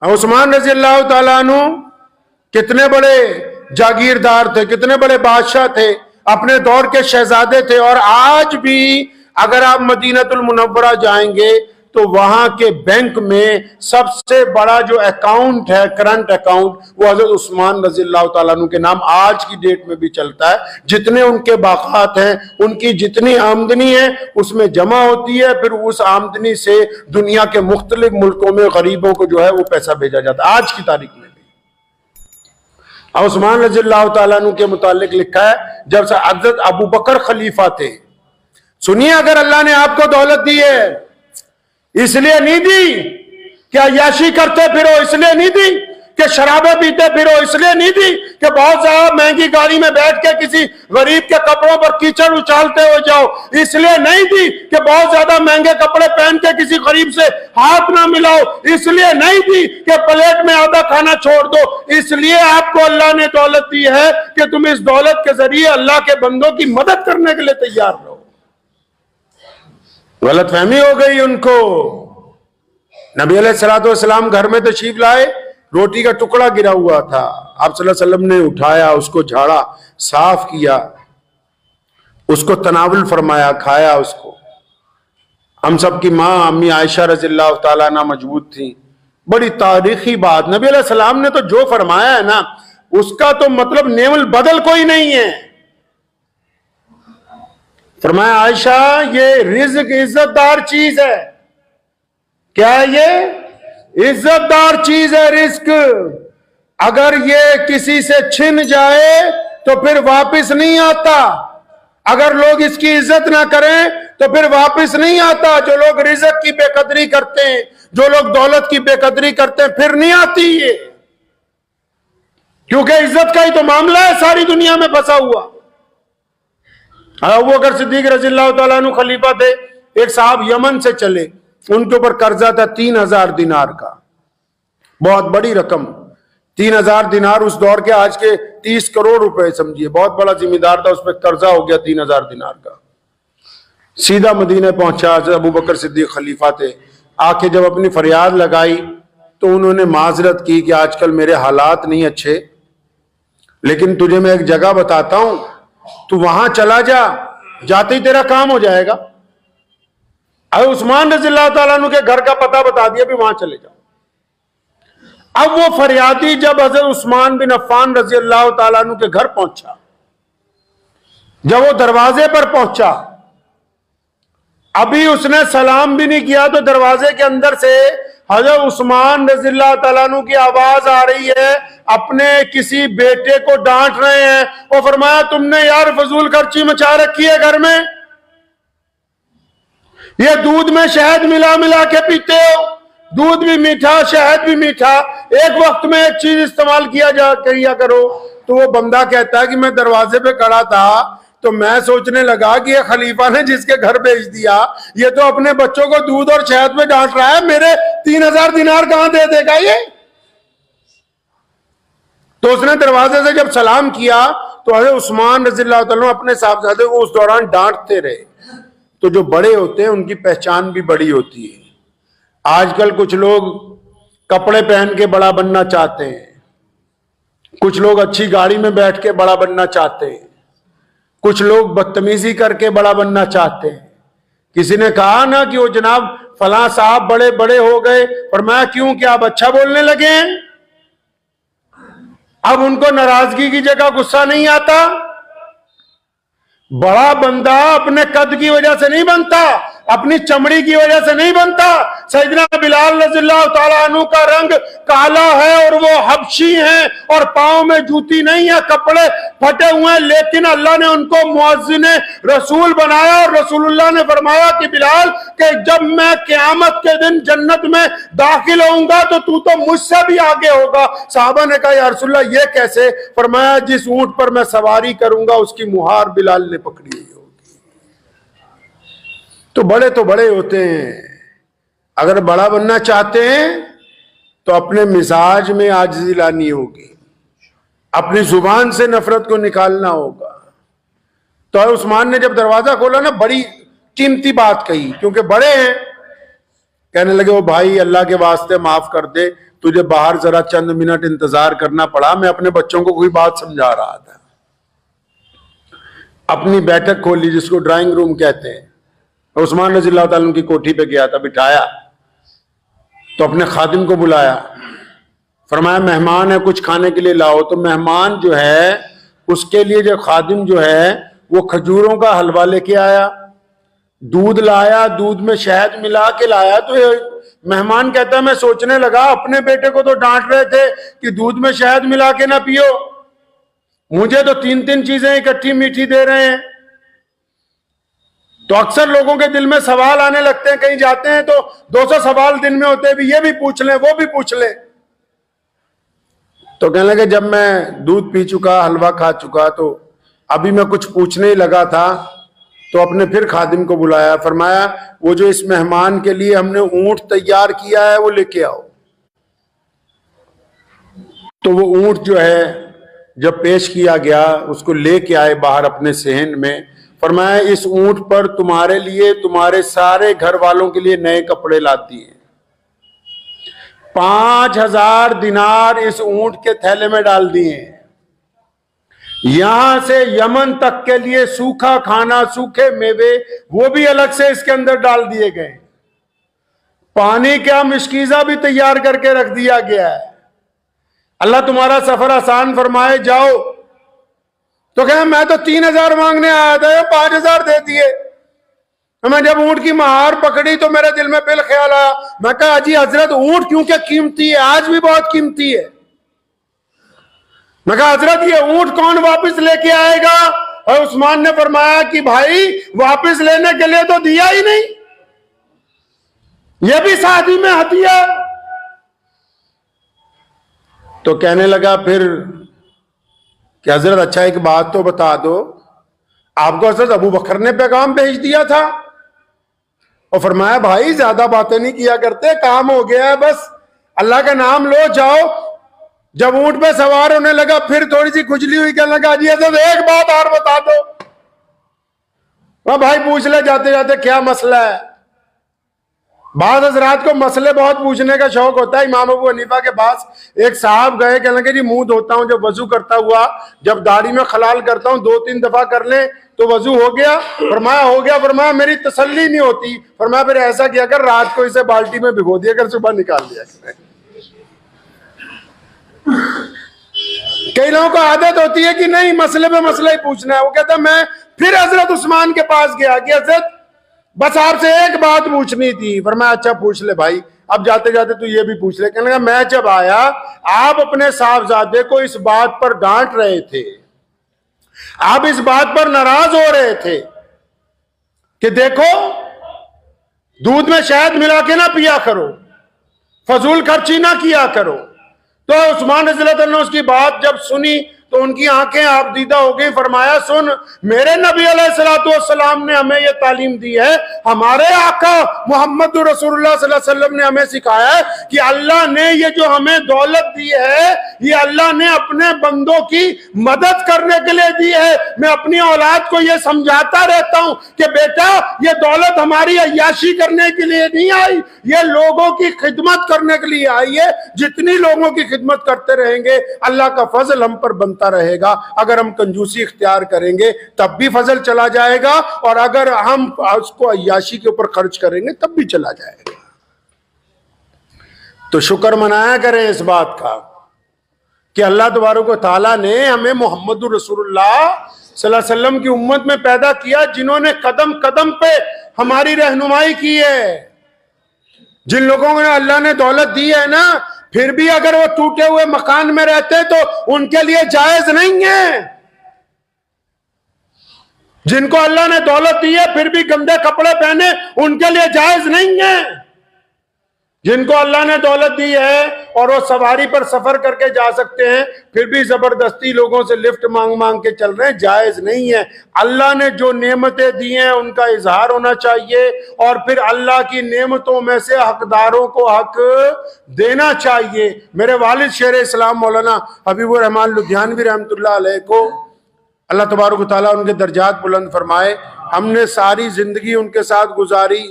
उस्मान रजी अल्लाह ताला अन्हु कितने बड़े जागीरदार थे, कितने बड़े बादशाह थे, अपने दौर के शहजादे थे। और आज भी अगर आप मदीनतुल मुनव्वरा जाएंगे तो वहां के बैंक में सबसे बड़ा जो अकाउंट है, करंट अकाउंट, वो हजरत उस्मान रजी अल्लाह ताला अन्हु के नाम आज की डेट में भी चलता है। जितने उनके बाकात हैं, उनकी जितनी आमदनी है उसमें जमा होती है, फिर उस आमदनी से दुनिया के मुख्तलिफ मुल्कों में गरीबों को जो है वो पैसा भेजा जाता है आज की तारीख में भी। उस्मान रजी अल्लाह ताला अन्हु के मुतालिक लिखा है, जब से हजरत अबू बकर खलीफा थे, सुनिए, अगर अल्लाह ने आपको दौलत दी है इसलिए नहीं दी कि अय्याशी करते फिरो, इसलिए नहीं दी कि शराबे पीते फिरो, इसलिए नहीं दी कि बहुत ज्यादा महंगी गाड़ी में बैठ के किसी गरीब के कपड़ों पर कीचड़ उछालते हो जाओ, इसलिए नहीं दी कि बहुत ज्यादा महंगे कपड़े पहन के किसी गरीब से हाथ ना मिलाओ, इसलिए नहीं दी कि प्लेट में आधा खाना छोड़ दो। इसलिए आपको अल्लाह ने दौलत दी है कि तुम इस दौलत के जरिए अल्लाह के बंदों की मदद करने के लिए तैयार रहो। गलतफहमी हो गई उनको। नबी अलैहिस्सलातु वस्सलाम घर में तशरीफ लाए, रोटी का टुकड़ा गिरा हुआ था, आप सल्लल्लाहु अलैहि वसल्लम ने उठाया, उसको झाड़ा, साफ किया, उसको तनावुल फरमाया, खाया उसको। हम सब की माँ अम्मी आयशा रज़ियल्लाहु ताला अन्हा मौजूद थी। बड़ी तारीखी बात, नबी अलैहि सलाम ने तो जो फरमाया है ना उसका तो मतलब नेवल बदल कोई नहीं है। फरमाया, आयशा ये रिज़्क इज्जतदार चीज है। क्या है ये? इज्जतदार चीज है रिज़्क। अगर ये किसी से छिन जाए तो फिर वापस नहीं आता। अगर लोग इसकी इज्जत ना करें तो फिर वापस नहीं आता। जो लोग रिज़्क की बेकदरी करते हैं, जो लोग दौलत की बेकदरी करते हैं, फिर नहीं आती ये, क्योंकि इज्जत का ही तो मामला है सारी दुनिया में फंसा हुआ। अबू बकर सिद्दीक रज़ियल्लाहु ताला अन्हु खलीफा थे। एक साहब यमन से चले, उनके ऊपर कर्जा था 3000 दिनार का, बहुत बड़ी रकम। 3000 दिनार उस दौर के आज के 30 करोड़ रुपए समझिए, बहुत बड़ा जिम्मेदार था, उस पर कर्जा हो गया 3000 दिनार का। सीधा मदीने पहुंचा, अबू बकर सिद्दीक खलीफा थे। आके जब अपनी फरियाद लगाई तो उन्होंने माजरत की कि आजकल मेरे हालात नहीं अच्छे, लेकिन तुझे मैं एक जगह बताता हूं, तू वहां चला जा, जाते ही तेरा काम हो जाएगा। अब उस्मान रज़ियल्लाहु ताला अन्हु के घर का पता बता दिया, भी वहां चले जाओ। अब वो फरियादी जब हज़रत उस्मान बिन अफ़्फ़ान रज़ियल्लाहु ताला अन्हु के घर पहुंचा, जब वो दरवाजे पर पहुंचा, अभी उसने सलाम भी नहीं किया तो दरवाजे के अंदर से हज़रत उस्मान रज़ियल्लाहु ताला अन्हु की आवाज आ रही है, अपने किसी बेटे को डांट रहे हैं। और फरमाया, तुमने यार फजूल खर्ची मचा रखी है घर में, ये दूध में शहद मिला मिला के पीते हो, दूध भी मीठा शहद भी मीठा, एक वक्त में एक चीज इस्तेमाल किया करो। तो वो बंदा कहता है कि मैं दरवाजे पे खड़ा था तो मैं सोचने लगा कि ये खलीफा ने जिसके घर भेज दिया, ये तो अपने बच्चों को दूध और शहद में डांट रहा है, मेरे 3000 दिनार कहां दे देगा ये। तो उसने दरवाजे से जब सलाम किया तो हज़रत उस्मान रज़ियल्लाहु ताला अपने साहबजादे को उस दौरान डांटते रहे। तो जो बड़े होते हैं उनकी पहचान भी बड़ी होती है। आजकल कुछ लोग कपड़े पहन के बड़ा बनना चाहते हैं, कुछ लोग अच्छी गाड़ी में बैठ के बड़ा बनना चाहते हैं, कुछ लोग बदतमीजी करके बड़ा बनना चाहते हैं। किसी ने कहा ना कि वो जनाब फलां साहब बड़े बड़े हो गए, और मैं क्यों, क्या आप अच्छा बोलने लगे हैं? अब उनको नाराजगी की जगह गुस्सा नहीं आता। बड़ा बंदा अपने कद की वजह से नहीं बनता, अपनी चमड़ी की वजह से नहीं बनता। सैयदना बिलाल रज़ियल्लाहु ताला अन्हु का रंग काला है और वो हबशी हैं और पांव में जूती नहीं है, कपड़े फटे हुए हैं, लेकिन अल्लाह ने उनको मुअज्जिने रसूल बनाया। और रसूलुल्लाह ने फरमाया कि बिलाल कि जब मैं क़यामत के दिन जन्नत में दाखिल होऊंगा तो तू तो मुझसे भी आगे होगा। साहबा ने कहा, या रसूलल्लाह ये कैसे? फरमाया, जिस ऊंट पर मैं सवारी करूंगा उसकी मुहार बिलाल ने पकड़ी हुई होगी। तो बड़े होते हैं। अगर बड़ा बनना चाहते हैं तो अपने मिजाज में आजिज़ी लानी होगी, अपनी जुबान से नफरत को निकालना होगा। तो उस्मान ने जब दरवाजा खोला ना, बड़ी कीमती बात कही, क्योंकि बड़े हैं। कहने लगे, वो भाई अल्लाह के वास्ते माफ कर दे, तुझे बाहर जरा चंद मिनट इंतजार करना पड़ा, मैं अपने बच्चों को कोई बात समझा रहा था। अपनी बैठक खोली जिसको ड्राइंग रूम कहते हैं, उस्मान रज़ियल्लाहु ताला अन्हु की कोठी पे गया था, बिठाया तो अपने खादिम को बुलाया, फरमाया मेहमान है कुछ खाने के लिए लाओ। तो मेहमान जो है उसके लिए जो खादिम जो है वो खजूरों का हलवा लेके आया, दूध लाया, दूध में शहद मिला के लाया। तो मेहमान कहता है मैं सोचने लगा अपने बेटे को तो डांट रहे थे कि दूध में शहद मिला के ना पियो, मुझे तो 3-3 चीजें इकट्ठी मीठी दे रहे हैं। तो अक्सर लोगों के दिल में सवाल आने लगते हैं, कहीं जाते हैं तो 200 सवाल दिन में होते हैं, भी ये भी पूछ लें वो भी पूछ लें। तो कहने लगे जब मैं दूध पी चुका, हलवा खा चुका, तो अभी मैं कुछ पूछने ही लगा था, तो अपने फिर खादिम को बुलाया, फरमाया वो जो इस मेहमान के लिए हमने ऊंट तैयार किया है वो लेके आओ। तो वो ऊंट जो है जब पेश किया गया उसको लेके आए बाहर अपने सहन में, फरमाया इस ऊंट पर तुम्हारे लिए तुम्हारे सारे घर वालों के लिए नए कपड़े ला दिए, 5000 दिनार इस ऊंट के थैले में डाल दिए, यहां से यमन तक के लिए सूखा खाना, सूखे मेवे वो भी अलग से इसके अंदर डाल दिए गए, पानी का मिश्कीजा भी तैयार करके रख दिया गया है। अल्लाह तुम्हारा सफर आसान फरमाए, जाओ। तो कहा मैं तो 3000 मांगने आया था, 5000 दे दिए। मैं जब ऊंट की महार पकड़ी तो मेरे दिल में बिल ख्याल आया, मैं कहा अजी हजरत ऊंट क्योंकि कीमती है, आज भी बहुत कीमती है। मैं कहा हजरत ये ऊंट कौन वापस लेके आएगा? और उस्मान ने फरमाया कि भाई वापस लेने के लिए तो दिया ही नहीं, ये भी शादी में हदिया। तो कहने लगा फिर कि हजरत अच्छा एक बात तो बता दो, आपको हजरत अबू बकर ने पैगाम भेज दिया था? और फरमाया भाई ज्यादा बातें नहीं किया करते, काम हो गया है, बस अल्लाह का नाम लो, जाओ। जब ऊंट पे सवार होने लगा फिर थोड़ी सी खुजली हुई, कहने लगा जी हजरत एक बात और बता दो। भाई पूछ ले जाते जाते क्या मसला है। बाद हजरात को मसले बहुत पूछने का शौक होता है। इमाम अबू हनीफा के पास एक साहब गए, कहने लगे जी मुंह धोता हूं जब वजू करता हुआ, जब दाढ़ी में खलाल करता हूं 2-3 दफा कर ले तो वजू हो गया? फरमाया हो गया। फरमाया मेरी तसल्ली नहीं होती। फरमाया फिर ऐसा किया कर, रात को इसे बाल्टी में भिगो दिया कर, सुबह निकाल दिया कर। कई लोगों को आदत होती है कि नहीं मसले पे मसला ही पूछना है। वो कहता मैं फिर हजरत उस्मान के पास गया कि हजरत बस आपसे एक बात पूछनी थी। फरमाया अच्छा पूछ ले भाई, अब जाते जाते तू ये भी पूछ ले। कहने लगा मैं जब आया आप अपने साहबजादे को इस बात पर डांट रहे थे, आप इस बात पर नाराज हो रहे थे कि देखो दूध में शहद मिला के ना पिया करो, फजूल खर्ची ना किया करो। तो उस्मान रज़ियल्लाहु अन्हु उसकी बात जब सुनी तो उनकी आंखें आबदीदा हो गई। फरमाया सुन, मेरे नबी अलैहिस्सलातु वस्सलाम ने हमें यह तालीम दी है, हमारे आका मोहम्मद रसूलुल्लाह सल्लल्लाहु अलैहि वसल्लम ने हमें सिखाया है कि अल्लाह ने ये जो हमें दौलत दी है ये अल्लाह ने अपने बंदों की मदद करने के लिए दी है। मैं अपनी औलाद को ये समझाता रहता हूं कि बेटा ये दौलत हमारी अय्याशी करने के लिए नहीं आई, ये लोगों की खिदमत करने के लिए आई है। जितनी लोगों की खिदमत करते रहेंगे अल्लाह का फजल हम पर बनता रहेगा। अगर हम कंजूसी इख्तियार करेंगे तब भी फजल चला जाएगा, और अगर हम उसको अय्याशी के ऊपर खर्च करेंगे तब भी चला जाएगा। तो शुक्र मनाया करें इस बात का कि अल्लाह तबारक व तआला ने हमें मोहम्मद रसूलुल्लाह सल्लल्लाहु अलैहि वसल्लम की उम्मत में पैदा किया, जिन्होंने कदम कदम पे हमारी रहनुमाई की है। जिन लोगों को अल्लाह ने दौलत दी है ना, फिर भी अगर वो टूटे हुए मकान में रहते तो उनके लिए जायज नहीं है। जिनको अल्लाह ने दौलत दी है फिर भी गंदे कपड़े पहने, उनके लिए जायज नहीं है। जिनको अल्लाह ने दौलत दी है और वो सवारी पर सफर करके जा सकते हैं, फिर भी जबरदस्ती लोगों से लिफ्ट मांग मांग के चल रहे हैं, जायज नहीं है। अल्लाह ने जो नेमतें दी हैं उनका इजहार होना चाहिए, और फिर अल्लाह की नेमतों में से हकदारों को हक देना चाहिए। मेरे वालिद शेर इस्लाम मौलाना हबीबुर रहमान लुधियानवी रहमतुल्लाह अलैह को अल्लाह तबारक व तआला उनके दर्जात बुलंद फरमाए। हमने सारी जिंदगी उनके साथ गुजारी,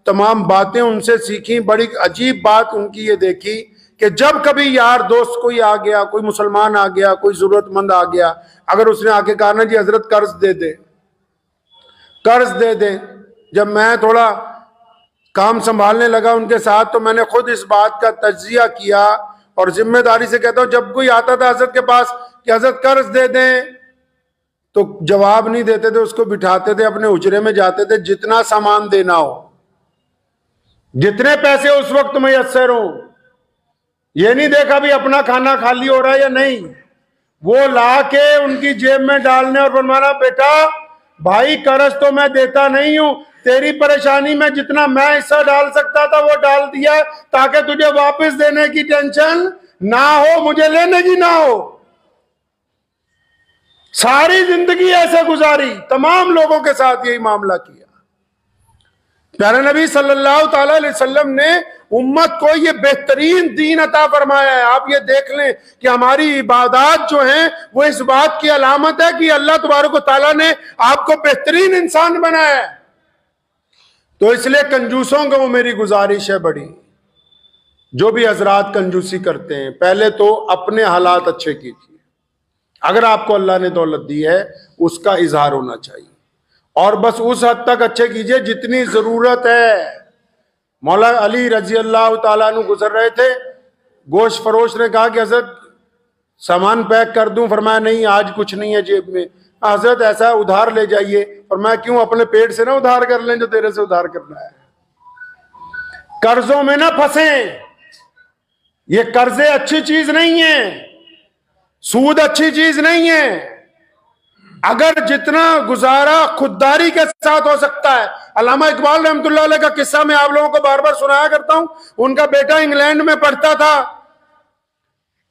तमाम बातें उनसे सीखी। बड़ी अजीब बात उनकी ये देखी कि जब कभी यार दोस्त कोई आ गया, कोई मुसलमान आ गया, कोई जरूरतमंद आ गया, अगर उसने आके कहा ना जी हजरत कर्ज दे दे, कर्ज दे दे। जब मैं थोड़ा काम संभालने लगा उनके साथ तो मैंने खुद इस बात का तज्जिया किया और जिम्मेदारी से कहता हूं, जब कोई आता था हजरत के पास कि हजरत कर्ज दे दें, तो जवाब नहीं देते थे, उसको बिठाते थे, अपने हुजरे में जाते थे, जितना सामान देना हो, जितने पैसे उस वक्त मैसर हो, ये नहीं देखा भी अपना खाना खाली हो रहा है या नहीं, वो ला के उनकी जेब में डालने और फरमाना बेटा भाई कर्ज तो मैं देता नहीं हूं, तेरी परेशानी में जितना मैं हिस्सा डाल सकता था वो डाल दिया ताकि तुझे वापस देने की टेंशन ना हो, मुझे लेने की ना हो। सारी जिंदगी ऐसे गुजारी, तमाम लोगों के साथ यही मामला किया। प्यारे नबी सल्लल्लाहु अलैहि वसल्लम ने उम्मत को ये बेहतरीन दीन अता फरमाया है। आप ये देख लें कि हमारी इबादत जो हैं वो इस बात की अलामत है कि अल्लाह तबारक व तआला ने आपको बेहतरीन इंसान बनाया है। तो इसलिए कंजूसों को मेरी गुजारिश है बड़ी, जो भी हजरात कंजूसी करते हैं, पहले तो अपने हालात अच्छे कीजिए। अगर आपको अल्लाह ने दौलत दी है उसका इजहार होना चाहिए, और बस उस हद तक अच्छे कीजिए जितनी जरूरत है। मौला अली रजी अल्लाह ताला अन्हु गुजर रहे थे, गोश्त फरोश ने कहा कि हजरत सामान पैक कर दूं, फरमाया नहीं आज कुछ नहीं है जेब में। हजरत ऐसा उधार ले जाइए, फरमाया क्यों, अपने पेट से ना उधार कर लें जो तेरे से उधार करना है। कर्जों में ना फंसे, ये कर्जे अच्छी चीज नहीं है, सूद अच्छी चीज नहीं है। अगर जितना गुजारा खुददारी के साथ हो सकता है, अल्लामा इकबाल रहमतुल्लाह अलैह का किस्सा मैं आप लोगों को बार बार सुनाया करता हूं। उनका बेटा इंग्लैंड में पढ़ता था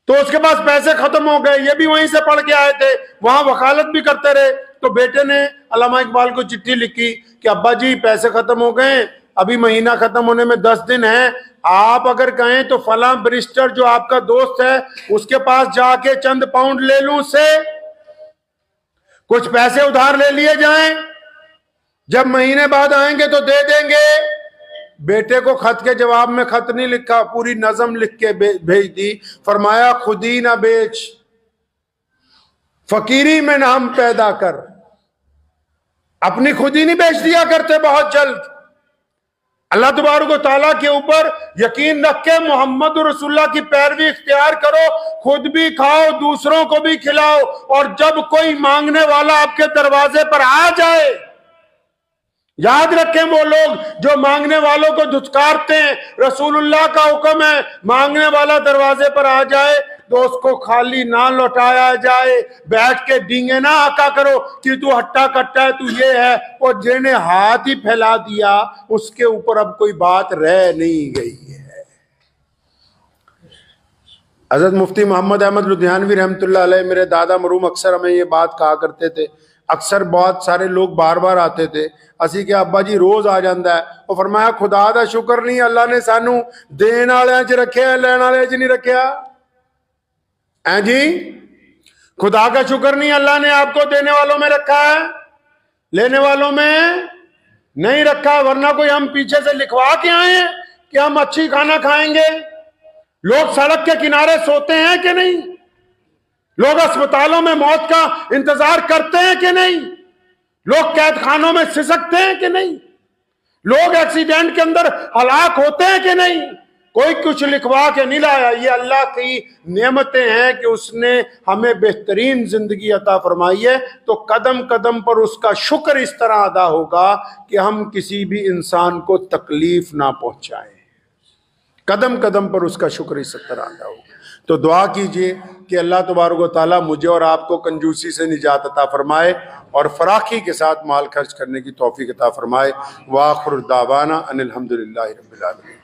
तो उसके पास पैसे खत्म हो गए, ये भी वहीं से पढ़ के आए थे, वहां वकालत भी करते रहे। तो बेटे ने अल्लामा इकबाल को चिट्ठी लिखी कि अब्बा जी पैसे खत्म हो गए, अभी महीना खत्म होने में 10 दिन है, आप अगर कहें तो फलां बैरिस्टर जो आपका दोस्त है उसके पास जाके चंद पाउंड ले लूं, उससे कुछ पैसे उधार ले लिए जाएं, जब महीने बाद आएंगे तो दे देंगे। बेटे को खत के जवाब में खत नहीं लिखा, पूरी नज़म लिख के भेज दी। फरमाया खुदी ना बेच, फकीरी में नाम पैदा कर। अपनी खुदी नहीं बेच दिया करते बहुत जल्द। अल्लाह तबारक व तआला के ऊपर यकीन रख के मोहम्मद रसूलुल्लाह की पैरवी इख्तियार करो, खुद भी खाओ दूसरों को भी खिलाओ, और जब कोई मांगने वाला आपके दरवाजे पर आ जाए, याद रखें वो लोग जो मांगने वालों को धुतकारते हैं, रसूलुल्लाह का हुक्म है मांगने वाला दरवाजे पर आ जाए तो उसको खाली ना लौटाया जाए, बैठ के डींगे ना आका करो कि तू हट्टा कट्टा है, तू ये है। और जिन्हें हाथ ही फैला दिया उसके ऊपर अब कोई बात रह नहीं गई है। हजरत मुफ्ती मोहम्मद अहमद लुधियानवी रहमतुल्लाह अलैह मेरे दादा मरूम अक्सर हमें ये बात कहा करते थे। अक्सर बहुत सारे लोग बार बार आते थे, असी के अब्बा जी रोज आ जाता है। वो फरमाया खुदा दा शुक्र नहीं अल्लाह ने सानू देन वाले च रखे, लैन वाले च नहीं रखा है जी। खुदा का शुक्र नहीं अल्लाह ने आपको देने वालों में रखा है, लेने वालों में नहीं रखा। वरना कोई हम पीछे से लिखवा के आए हैं कि हम अच्छी खाना खाएंगे। लोग सड़क के किनारे सोते हैं कि नहीं? लोग अस्पतालों में मौत का इंतजार करते हैं कि नहीं? लोग कैद खानों में सिसकते हैं कि नहीं? लोग एक्सीडेंट के अंदर हलाक होते हैं कि नहीं? कोई कुछ लिखवा के नहीं लाया। ये अल्लाह की नेमतें हैं कि उसने हमें बेहतरीन जिंदगी अता फरमाई है। तो कदम कदम पर उसका शुक्र इस तरह अदा होगा कि हम किसी भी इंसान को तकलीफ ना पहुंचाएं। कदम कदम पर उसका शुक्र इस तरह अदा होगा। तो दुआ कीजिए कि अल्लाह तबारक व तआला मुझे और आपको कंजूसी से निजात अता फरमाए और फराखी के साथ माल खर्च करने की तौफीक अता फरमाए। व आखिर दावाना अनिल हम्दुलिल्लाहि रब्बिल आलमीन।